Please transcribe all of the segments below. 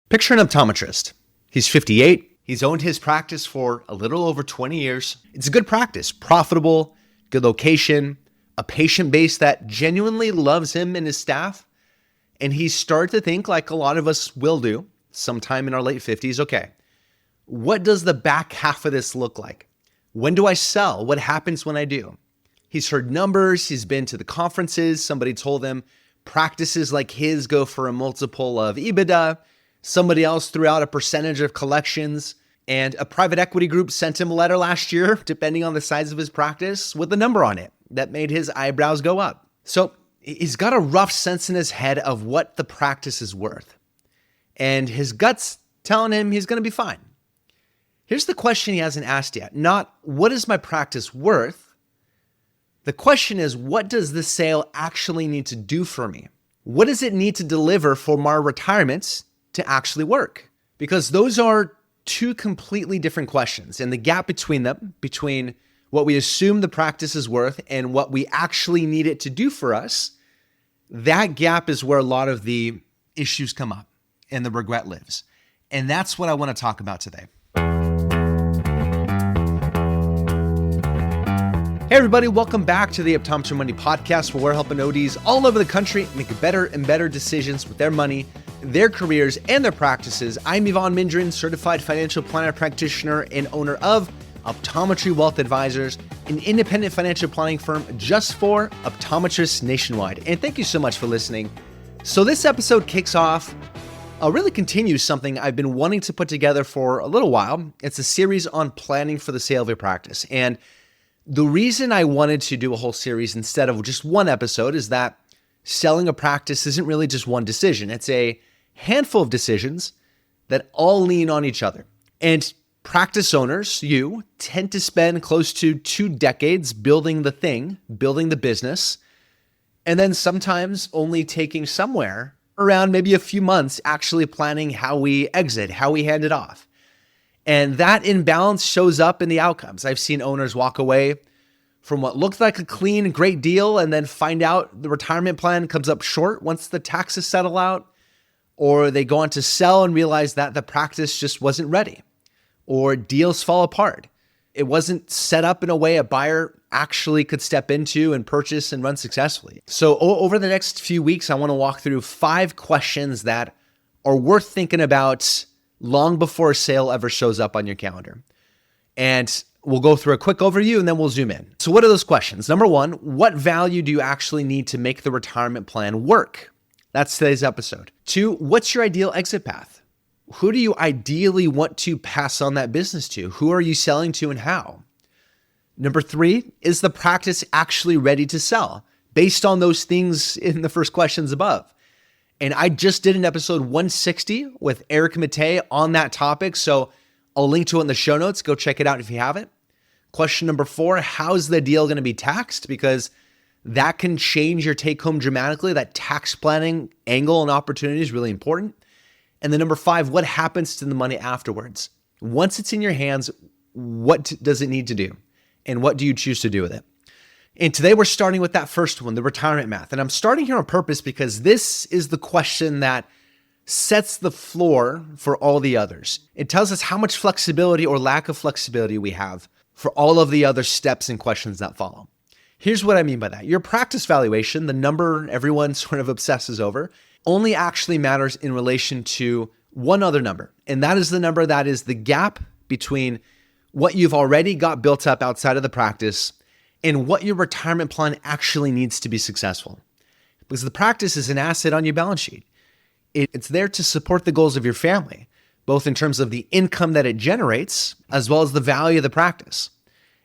Picture an optometrist. He's 58. He's owned his practice for a little over 20 years. It's a good practice, profitable, good location, a patient base that genuinely loves him and his staff. And he started to think, like a lot of us will do, sometime in our late 50s, okay, what does the back half of this look like? When do I sell? What happens when I do? He's heard numbers. He's been to the conferences. Somebody told him practices like his go for a multiple of EBITDA. Somebody else threw out a percentage of collections, and a private equity group sent him a letter last year, depending on the size of his practice, with a number on it that made his eyebrows go up. So he's got a rough sense in his head of what the practice is worth, and his gut's telling him he's going to be fine. Here's the question he hasn't asked yet. Not, what is my practice worth? The question is, what does this sale actually need to do for me? What does it need to deliver for my retirement to actually work? Because those are two completely different questions. And the gap between them, between what we assume the practice is worth and what we actually need it to do for us, that gap is where a lot of the issues come up and the regret lives. And that's what I want to talk about today. Hey everybody, welcome back to the Optometry Money Podcast, where we're helping ODs all over the country make better and better decisions with their money, their careers, and their practices. I'm Yvonne Mindrin, certified financial planner practitioner and owner of Optometry Wealth Advisors, an independent financial planning firm just for optometrists nationwide. And thank you so much for listening. So this episode kicks off, really continues something I've been wanting to put together for a little while. It's a series on planning for the sale of your practice. And the reason I wanted to do a whole series instead of just one episode is that selling a practice isn't really just one decision. It's a handful of decisions that all lean on each other. And practice owners, you, tend to spend close to 2 decades building the thing, building the business, and then sometimes only taking somewhere around maybe a few months actually planning how we exit, how we hand it off. And that imbalance shows up in the outcomes. I've seen owners walk away from what looked like a clean, great deal and then find out the retirement plan comes up short once the taxes settle out, or they go on to sell and realize that the practice just wasn't ready, or deals fall apart. It wasn't set up in a way a buyer actually could step into and purchase and run successfully. So over the next few weeks, I want to walk through 5 questions that are worth thinking about long before a sale ever shows up on your calendar. And we'll go through a quick overview and then we'll zoom in. So what are those questions? Number 1, what value do you actually need to make the retirement plan work? That's today's episode. 2, what's your ideal exit path? Who do you ideally want to pass on that business to? Who are you selling to and how? Number 3, is the practice actually ready to sell based on those things in the first questions above? And I just did an episode 160 with Eric Matei on that topic. So I'll link to it in the show notes. Go check it out if you haven't. Question number 4, how's the deal going to be taxed? Because that can change your take home dramatically. That tax planning angle and opportunity is really important. And then number 5, what happens to the money afterwards? Once it's in your hands, what does it need to do? And what do you choose to do with it? And today we're starting with that first one, the retirement math. And I'm starting here on purpose because this is the question that sets the floor for all the others. It tells us how much flexibility or lack of flexibility we have for all of the other steps and questions that follow. Here's what I mean by that. Your practice valuation, the number everyone sort of obsesses over, only actually matters in relation to one other number. And that is the number that is the gap between what you've already got built up outside of the practice and what your retirement plan actually needs to be successful. Because the practice is an asset on your balance sheet. It's there to support the goals of your family, both in terms of the income that it generates, as well as the value of the practice.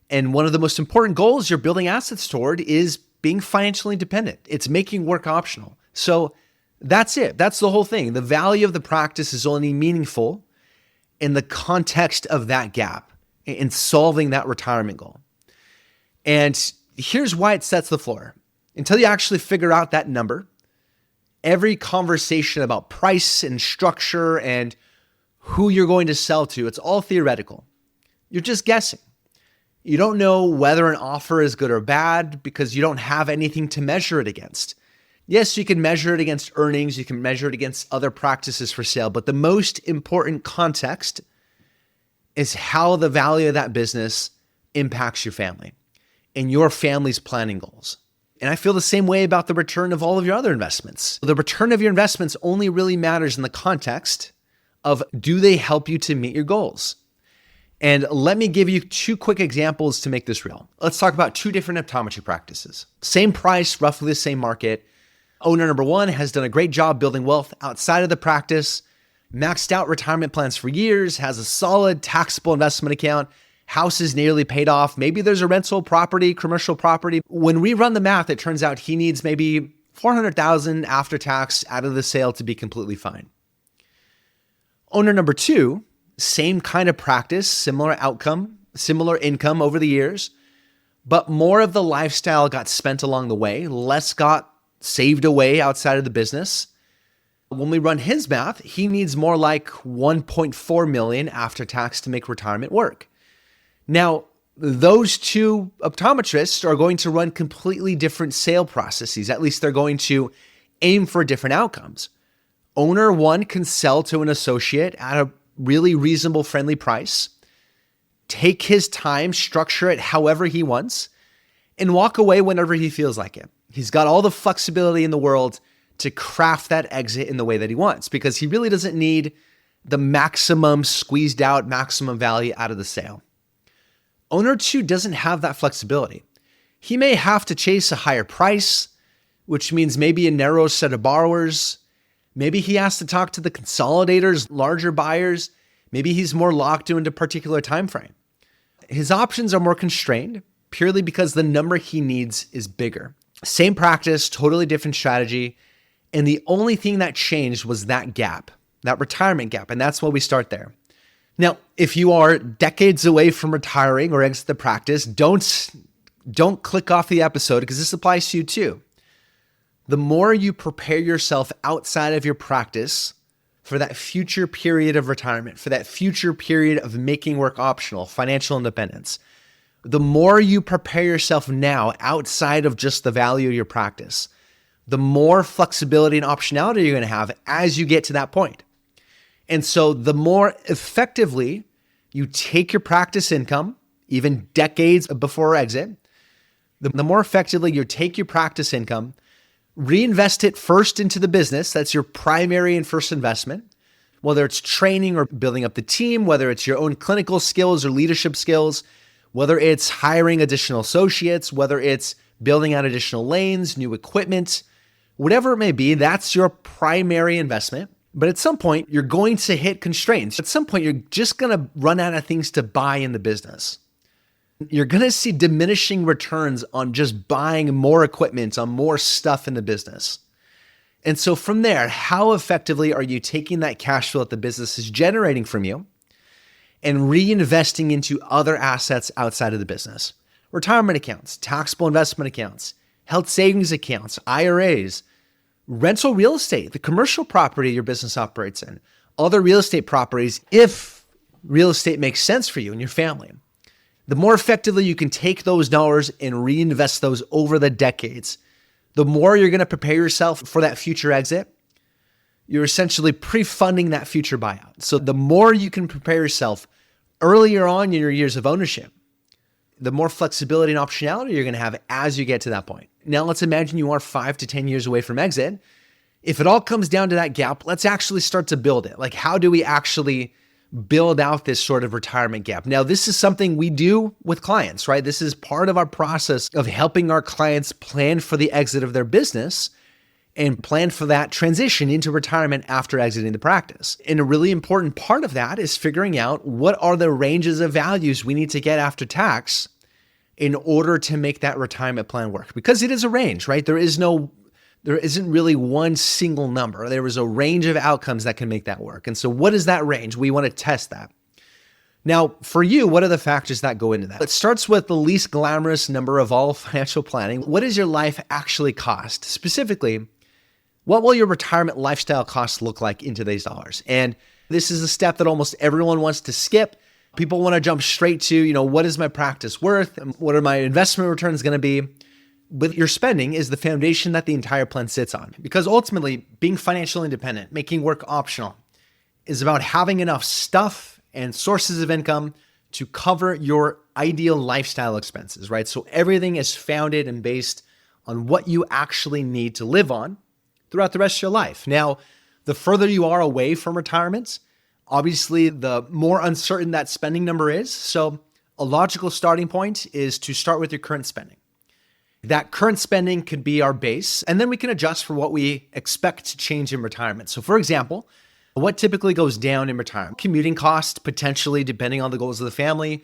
And one of the most important goals you're building assets toward is being financially independent. It's making work optional. So that's it. That's the whole thing. The value of the practice is only meaningful in the context of that gap in solving that retirement goal. And here's why it sets the floor. Until you actually figure out that number, every conversation about price and structure and who you're going to sell to, it's all theoretical. You're just guessing. You don't know whether an offer is good or bad because you don't have anything to measure it against. Yes, you can measure it against earnings, you can measure it against other practices for sale, but the most important context is how the value of that business impacts your family and your family's planning goals. And I feel the same way about the return of all of your other investments. The return of your investments only really matters in the context of, do they help you to meet your goals? And let me give you 2 quick examples to make this real. Let's talk about 2 different optometry practices. Same price, roughly the same market. Owner number 1 has done a great job building wealth outside of the practice, maxed out retirement plans for years, has a solid taxable investment account, house is nearly paid off. Maybe there's a rental property, commercial property. When we run the math, it turns out he needs maybe $400,000 after tax out of the sale to be completely fine. Owner number 2, same kind of practice, similar outcome, similar income over the years, but more of the lifestyle got spent along the way, less got saved away outside of the business. When we run his math, he needs more like $1.4 million after tax to make retirement work. Now, those 2 optometrists are going to run completely different sale processes. At least they're going to aim for different outcomes. Owner 1 can sell to an associate at a really reasonable, friendly price, take his time, structure it however he wants, and walk away whenever he feels like it. He's got all the flexibility in the world to craft that exit in the way that he wants, because he really doesn't need the maximum squeezed out, maximum value out of the sale. Owner 2 doesn't have that flexibility. He may have to chase a higher price, which means maybe a narrow set of borrowers. Maybe he has to talk to the consolidators, larger buyers. Maybe he's more locked into a particular time frame. His options are more constrained purely because the number he needs is bigger. Same practice, totally different strategy. And the only thing that changed was that gap, that retirement gap. And that's why we start there. Now, if you are decades away from retiring or exit the practice, don't click off the episode, because this applies to you too. The more you prepare yourself outside of your practice for that future period of retirement, for that future period of making work optional, financial independence, the more you prepare yourself now outside of just the value of your practice, the more flexibility and optionality you're going to have as you get to that point. And so the more effectively you take your practice income, even decades before exit, the more effectively you take your practice income, reinvest it first into the business. That's your primary and first investment, whether it's training or building up the team, whether it's your own clinical skills or leadership skills, whether it's hiring additional associates, whether it's building out additional lanes, new equipment, whatever it may be, that's your primary investment. But at some point, you're going to hit constraints. At some point, you're just going to run out of things to buy in the business. You're going to see diminishing returns on just buying more equipment, on more stuff in the business. And so from there, how effectively are you taking that cash flow that the business is generating from you and reinvesting into other assets outside of the business? Retirement accounts, taxable investment accounts, health savings accounts, IRAs, rental real estate, the commercial property your business operates in, other real estate properties, if real estate makes sense for you and your family. The more effectively you can take those dollars and reinvest those over the decades, the more you're going to prepare yourself for that future exit. You're essentially pre-funding that future buyout. So the more you can prepare yourself earlier on in your years of ownership, the more flexibility and optionality you're going to have as you get to that point. Now, let's imagine you are 5 to 10 years away from exit. If it all comes down to that gap, let's actually start to build it. Like, how do we actually build out this sort of retirement gap? Now, this is something we do with clients, right? This is part of our process of helping our clients plan for the exit of their business and plan for that transition into retirement after exiting the practice. And a really important part of that is figuring out what are the ranges of values we need to get after tax in order to make that retirement plan work. Because it is a range, right? There isn't really one single number. There is a range of outcomes that can make that work. And so what is that range? We want to test that. Now, for you, what are the factors that go into that? It starts with the least glamorous number of all financial planning. What does your life actually cost? Specifically, what will your retirement lifestyle costs look like in today's dollars? And this is a step that almost everyone wants to skip. People want to jump straight to, what is my practice worth? What are my investment returns going to be? with your spending is the foundation that the entire plan sits on. Because ultimately, being financially independent, making work optional, is about having enough stuff and sources of income to cover your ideal lifestyle expenses, right? So everything is founded and based on what you actually need to live on throughout the rest of your life. Now, the further you are away from retirement, obviously the more uncertain that spending number is. So a logical starting point is to start with your current spending. That current spending could be our base, and then we can adjust for what we expect to change in retirement. So for example, what typically goes down in retirement? Commuting costs, potentially, depending on the goals of the family,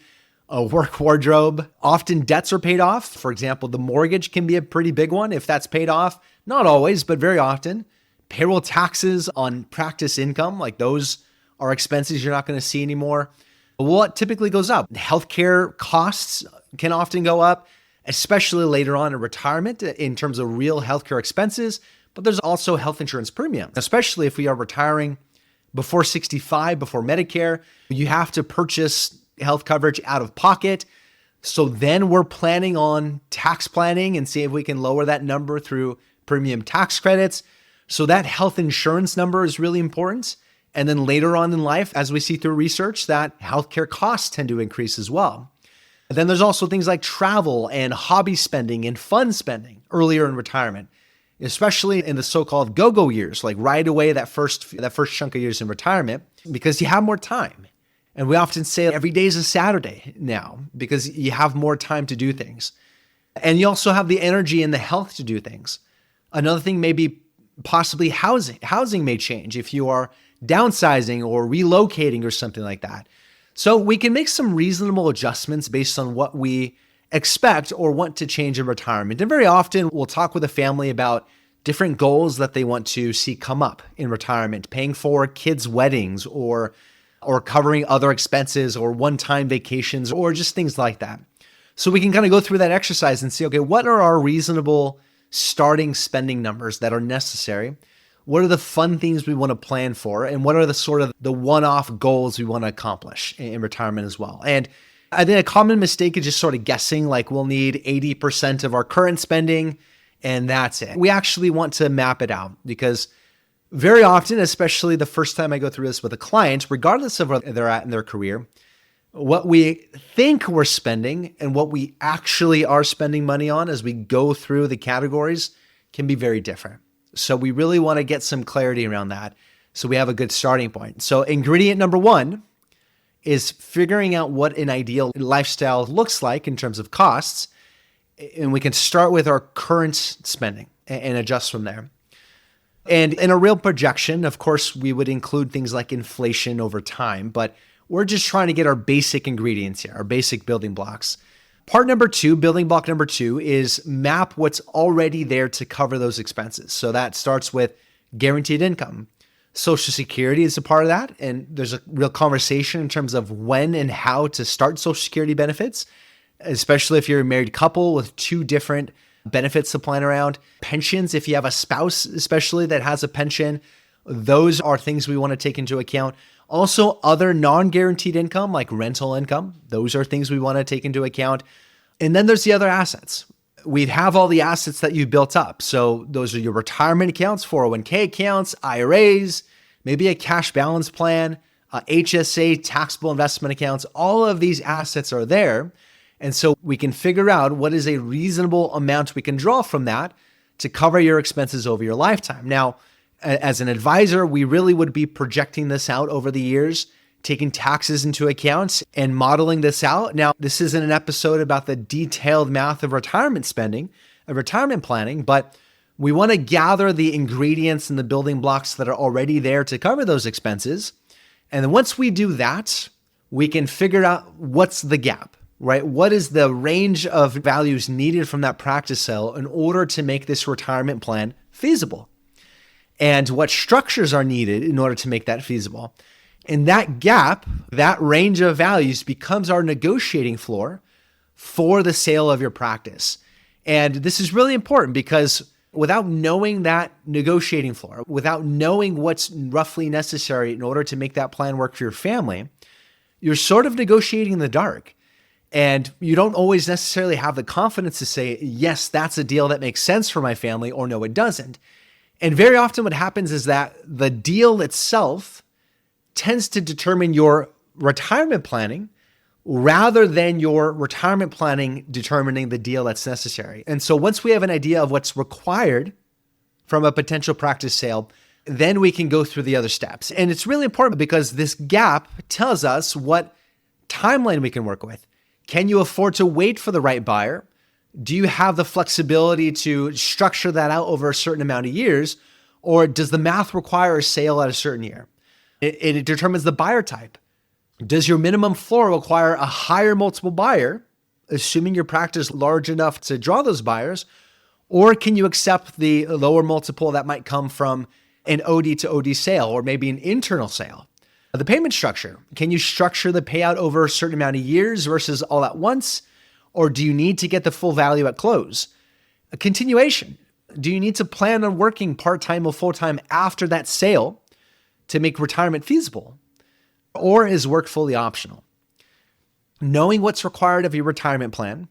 a work wardrobe. Often debts are paid off. For example, the mortgage can be a pretty big one if that's paid off. Not always, but very often. Payroll taxes on practice income, like those are expenses you're not going to see anymore. What typically goes up? Healthcare costs can often go up, especially later on in retirement in terms of real healthcare expenses. But there's also health insurance premium, especially if we are retiring before 65, before Medicare. You have to purchase health coverage out of pocket. So then we're planning on tax planning and see if we can lower that number through premium tax credits. So that health insurance number is really important. And then later on in life, as we see through research, that healthcare costs tend to increase as well. And then there's also things like travel and hobby spending and fun spending earlier in retirement, especially in the so-called go-go years, like right away that first chunk of years in retirement, because you have more time. And we often say every day is a Saturday now because you have more time to do things. And you also have the energy and the health to do things. Another thing may be possibly housing. Housing may change if you are downsizing or relocating or something like that. So we can make some reasonable adjustments based on what we expect or want to change in retirement. And very often we'll talk with a family about different goals that they want to see come up in retirement, paying for kids' weddings or covering other expenses or one-time vacations or just things like that. So we can kind of go through that exercise and see, okay, what are our reasonable starting spending numbers that are necessary? What are the fun things we want to plan for? And what are the sort of the one-off goals we want to accomplish in retirement as well? And I think a common mistake is just sort of guessing like we'll need 80% of our current spending and that's it. We actually want to map it out because very often, especially the first time I go through this with a client, regardless of where they're at in their career, what we think we're spending and what we actually are spending money on as we go through the categories can be very different. So we really want to get some clarity around that so we have a good starting point. So ingredient number one is figuring out what an ideal lifestyle looks like in terms of costs. And we can start with our current spending and adjust from there. And in a real projection, of course, we would include things like inflation over time, but we're just trying to get our basic ingredients here, our basic building blocks. Part number two, building block number two, is map what's already there to cover those expenses. So that starts with guaranteed income. Social Security is a part of that. And there's a real conversation in terms of when and how to start Social Security benefits, especially if you're a married couple with two different benefits to plan around. Pensions, if you have a spouse, especially that has a pension, those are things we want to take into account. Also, other non-guaranteed income like rental income, those are things we want to take into account. And then there's the other assets. We'd have all the assets that you've built up. So those are your retirement accounts, 401k accounts, IRAs, maybe a cash balance plan, HSA, taxable investment accounts. All of these assets are there. And so we can figure out what is a reasonable amount we can draw from that to cover your expenses over your lifetime. Now, as an advisor, we really would be projecting this out over the years, taking taxes into account and modeling this out. Now, this isn't an episode about the detailed math of retirement spending, of retirement planning, but we want to gather the ingredients and the building blocks that are already there to cover those expenses. And then once we do that, we can figure out what's the gap, right? What is the range of values needed from that practice sale in order to make this retirement plan feasible? And what structures are needed in order to make that feasible. And that gap, that range of values becomes our negotiating floor for the sale of your practice. And this is really important because without knowing that negotiating floor, without knowing what's roughly necessary in order to make that plan work for your family, you're sort of negotiating in the dark. And you don't always necessarily have the confidence to say, yes, that's a deal that makes sense for my family, or no, it doesn't. And very often what happens is that the deal itself tends to determine your retirement planning rather than your retirement planning determining the deal that's necessary. And so once we have an idea of what's required from a potential practice sale, then we can go through the other steps. And it's really important because this gap tells us what timeline we can work with. Can you afford to wait for the right buyer? Do you have the flexibility to structure that out over a certain amount of years? Or does the math require a sale at a certain year? It determines the buyer type. Does your minimum floor require a higher multiple buyer, assuming your practice large enough to draw those buyers? Or can you accept the lower multiple that might come from an OD to OD sale, or maybe an internal sale? The payment structure. Can you structure the payout over a certain amount of years versus all at once? Or do you need to get the full value at close? A continuation. Do you need to plan on working part-time or full-time after that sale to make retirement feasible? Or is work fully optional? Knowing what's required of your retirement plan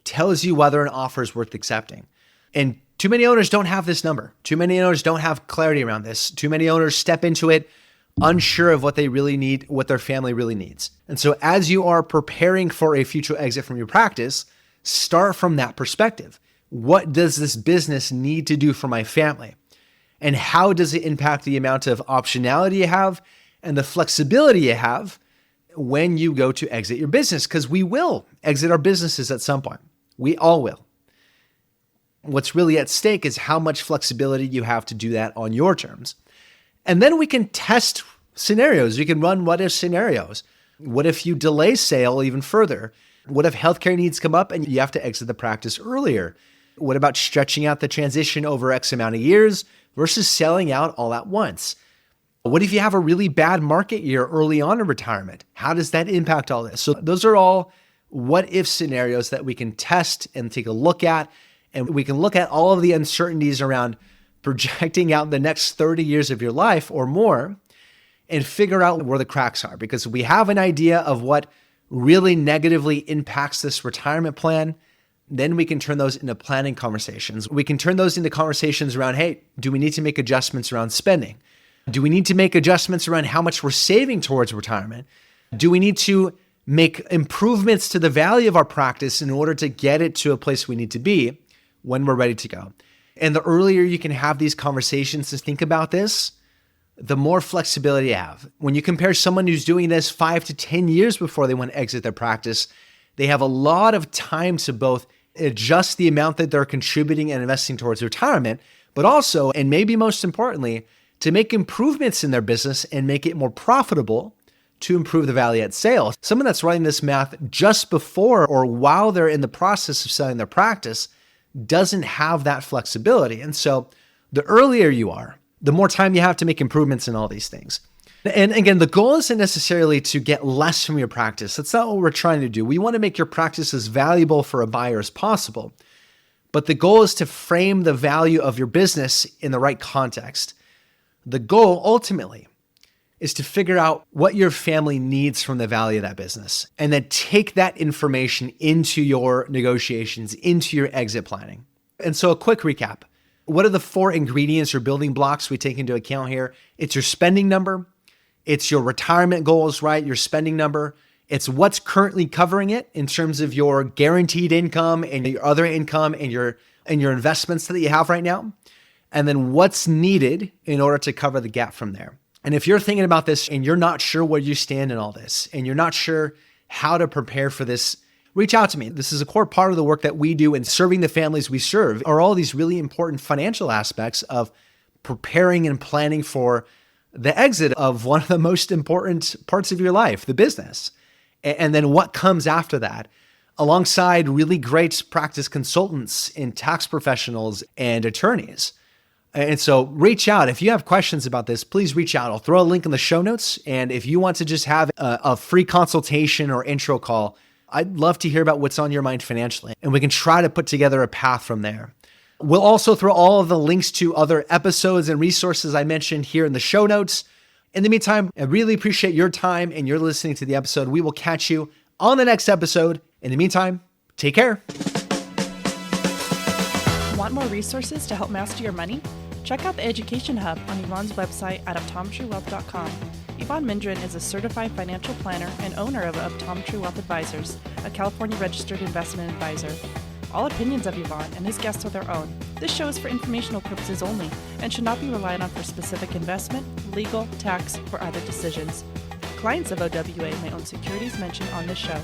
tells you whether an offer is worth accepting. And too many owners don't have this number. Too many owners don't have clarity around this. Too many owners step into it unsure of what they really need, what their family really needs. And so as you are preparing for a future exit from your practice, start from that perspective. What does this business need to do for my family? And how does it impact the amount of optionality you have and the flexibility you have when you go to exit your business? Because we will exit our businesses at some point. We all will. What's really at stake is how much flexibility you have to do that on your terms. And then we can test scenarios. We can run what-if scenarios. What if you delay sale even further? What if healthcare needs come up and you have to exit the practice earlier? What about stretching out the transition over X amount of years versus selling out all at once? What if you have a really bad market year early on in retirement? How does that impact all this? So those are all what-if scenarios that we can test and take a look at. And we can look at all of the uncertainties around projecting out the next 30 years of your life or more and figure out where the cracks are, because we have an idea of what really negatively impacts this retirement plan. Then we can turn those into planning conversations. We can turn those into conversations around, hey, do we need to make adjustments around spending? Do we need to make adjustments around how much we're saving towards retirement? Do we need to make improvements to the value of our practice in order to get it to a place we need to be when we're ready to go? And the earlier you can have these conversations to think about this, the more flexibility you have. When you compare someone who's doing this 5 to 10 years before they want to exit their practice, they have a lot of time to both adjust the amount that they're contributing and investing towards retirement, but also, and maybe most importantly, to make improvements in their business and make it more profitable to improve the value at sale. Someone that's running this math just before or while they're in the process of selling their practice doesn't have that flexibility. And so the earlier you are, the more time you have to make improvements in all these things. And again, the goal isn't necessarily to get less from your practice. That's not what we're trying to do. We want to make your practice as valuable for a buyer as possible. But the goal is to frame the value of your business in the right context. The goal ultimately is to figure out what your family needs from the value of that business, and then take that information into your negotiations, into your exit planning. And so a quick recap. What are the 4 ingredients or building blocks we take into account here? It's your spending number. It's your retirement goals, right? Your spending number. It's what's currently covering it in terms of your guaranteed income and your other income and your investments that you have right now. And then what's needed in order to cover the gap from there. And if you're thinking about this and you're not sure where you stand in all this, and you're not sure how to prepare for this, reach out to me. This is a core part of the work that we do in serving the families we serve, are all these really important financial aspects of preparing and planning for the exit of one of the most important parts of your life, the business. And then what comes after that, alongside really great practice consultants and tax professionals and attorneys. And so reach out. If you have questions about this, please reach out. I'll throw a link in the show notes. And if you want to just have a free consultation or intro call, I'd love to hear about what's on your mind financially. And we can try to put together a path from there. We'll also throw all of the links to other episodes and resources I mentioned here in the show notes. In the meantime, I really appreciate your time and you're listening to the episode. We will catch you on the next episode. In the meantime, take care. Want more resources to help master your money? Check out the Education Hub on Yvonne's website at optometrywealth.com. Yvonne Mindren is a certified financial planner and owner of Optometry Wealth Advisors, a California registered investment advisor. All opinions of Yvonne and his guests are their own. This show is for informational purposes only and should not be relied on for specific investment, legal, tax, or other decisions. Clients of OWA may own securities mentioned on this show.